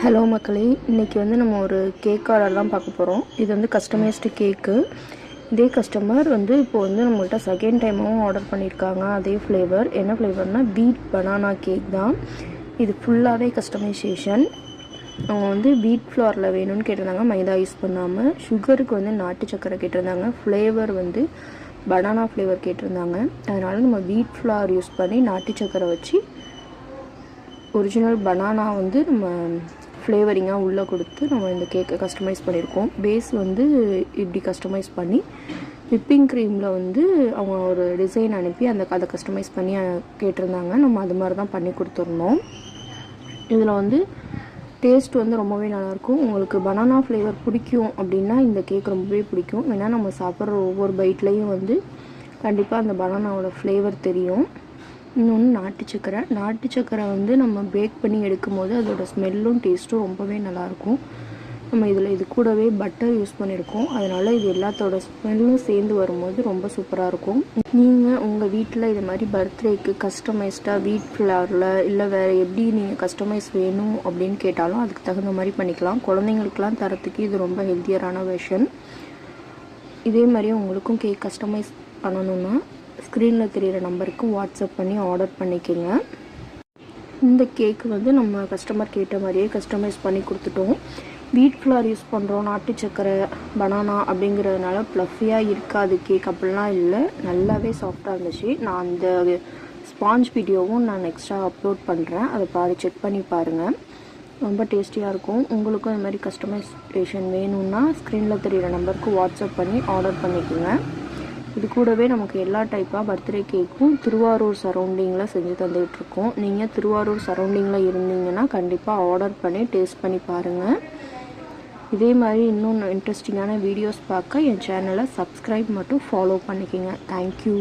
Hello மக்களே, இன்றைக்கி வந்து நம்ம ஒரு கேக் ஆர்டர் தான் பார்க்க போகிறோம். இது வந்து கஸ்டமைஸ்டு கேக்கு. இதே கஸ்டமர் வந்து இப்போது வந்து நம்மள்கிட்ட செகண்ட் டைமும் ஆர்டர் பண்ணியிருக்காங்க. அதே ஃப்ளேவர். என்ன ஃப்ளேவர்னால் பீட் பனானா கேக் தான். இது ஃபுல்லாகவே கஸ்டமைசேஷன். அவங்க வந்து பீட் ஃப்ளவரில் வேணும்னு கேட்டிருந்தாங்க, மைதா யூஸ் பண்ணாமல். சுகருக்கு வந்து நாட்டு சக்கரை கேட்டிருந்தாங்க. ஃப்ளேவர் வந்து பனானா ஃப்ளேவர் கேட்டிருந்தாங்க. அதனால் நம்ம பீட் ஃப்ளவர் யூஸ் பண்ணி நாட்டு சக்கரை வச்சு ஒரிஜினல் பனானா வந்து நம்ம ஃப்ளேவரிங்காக உள்ளே கொடுத்து நம்ம இந்த கேக்கை கஸ்டமைஸ் பண்ணியிருக்கோம். பேஸ் வந்து இப்படி கஸ்டமைஸ் பண்ணி விப்பிங் க்ரீமில் வந்து அவங்க ஒரு டிசைன் அனுப்பி அதை கஸ்டமைஸ் பண்ணி கேட்டிருந்தாங்க. நம்ம அது மாதிரி தான் பண்ணி கொடுத்துருந்தோம். இதில் வந்து டேஸ்ட் வந்து ரொம்பவே நல்லாயிருக்கும். உங்களுக்கு பனானா ஃப்ளேவர் பிடிக்கும் அப்படின்னா இந்த கேக் ரொம்பவே பிடிக்கும். ஏன்னா நம்ம சாப்பிட்ற ஒவ்வொரு பைட்லேயும் வந்து கண்டிப்பாக அந்த பனானாவோட ஃப்ளேவர் தெரியும். இன்னொன்று நாட்டு சக்கரை வந்து நம்ம பேக் பண்ணி எடுக்கும் போது அதோட ஸ்மெல்லும் டேஸ்ட்டும் ரொம்பவே நல்லாயிருக்கும். நம்ம இது கூடவே பட்டர் யூஸ் பண்ணியிருக்கோம். அதனால் இது எல்லாத்தோட ஸ்மெல்லும் சேர்ந்து வரும்போது ரொம்ப சூப்பராக இருக்கும். நீங்கள் உங்கள் வீட்டில் இது மாதிரி பர்த்டேக்கு கஸ்டமைஸ்டாக வீட் ஃப்ளவரில் இல்லை வேறு எப்படி நீங்கள் கஸ்டமைஸ் வேணும் அப்படின்னு கேட்டாலும் அதுக்கு தகுந்த மாதிரி பண்ணிக்கலாம். குழந்தைங்களுக்கெலாம் தரத்துக்கு இது ரொம்ப ஹெல்த்தியரான வெர்ஷன். இதே மாதிரி உங்களுக்கும் கேக் கஸ்டமைஸ் பண்ணணுன்னா ஸ்க்ரீனில் தெரிகிற நம்பருக்கு வாட்ஸ்அப் பண்ணி ஆர்டர் பண்ணிக்கோங்க. இந்த கேக்கு வந்து நம்ம கஸ்டமர் கேட்ட மாதிரியே கஸ்டமைஸ் பண்ணி கொடுத்துட்டோம். வீட் ஃப்ளவர் யூஸ் பண்ணுறோம், நாட்டு சக்கரை, பனானா அப்படிங்கிறதுனால ப்ளஃபியாக இருக்காது கேக், அப்படிலாம் இல்லை. நல்லாவே சாஃப்டாக இருந்துச்சு. நான் அந்த ஸ்பாஞ்ச் வீடியோவும் நான் நெக்ஸ்ட்டாக அப்லோட் பண்ணுறேன். அதை செக் பண்ணி பாருங்கள். ரொம்ப டேஸ்டியாக இருக்கும். உங்களுக்கும் இந்த மாதிரி கஸ்டமைசேஷன் வேணும்னா ஸ்க்ரீனில் தெரிகிற நம்பருக்கு வாட்ஸ்அப் பண்ணி ஆர்டர் பண்ணிக்கோங்க. இது கூடவே நமக்கு எல்லா டைப்பாக பர்த்டே கேக்கும் திருவாரூர் சரௌண்டிங்கில் செஞ்சு தந்துகிட்ருக்கோம். நீங்கள் திருவாரூர் சரௌண்டிங்கில் இருந்தீங்கன்னா கண்டிப்பாக ஆர்டர் பண்ணி டேஸ்ட் பண்ணி பாருங்கள். இதே மாதிரி இன்னும் இன்ட்ரெஸ்டிங்கான வீடியோஸ் பார்க்க என் சேனலை சப்ஸ்கிரைப் மட்டும் ஃபாலோ பண்ணிக்கோங்க. தேங்க்யூ.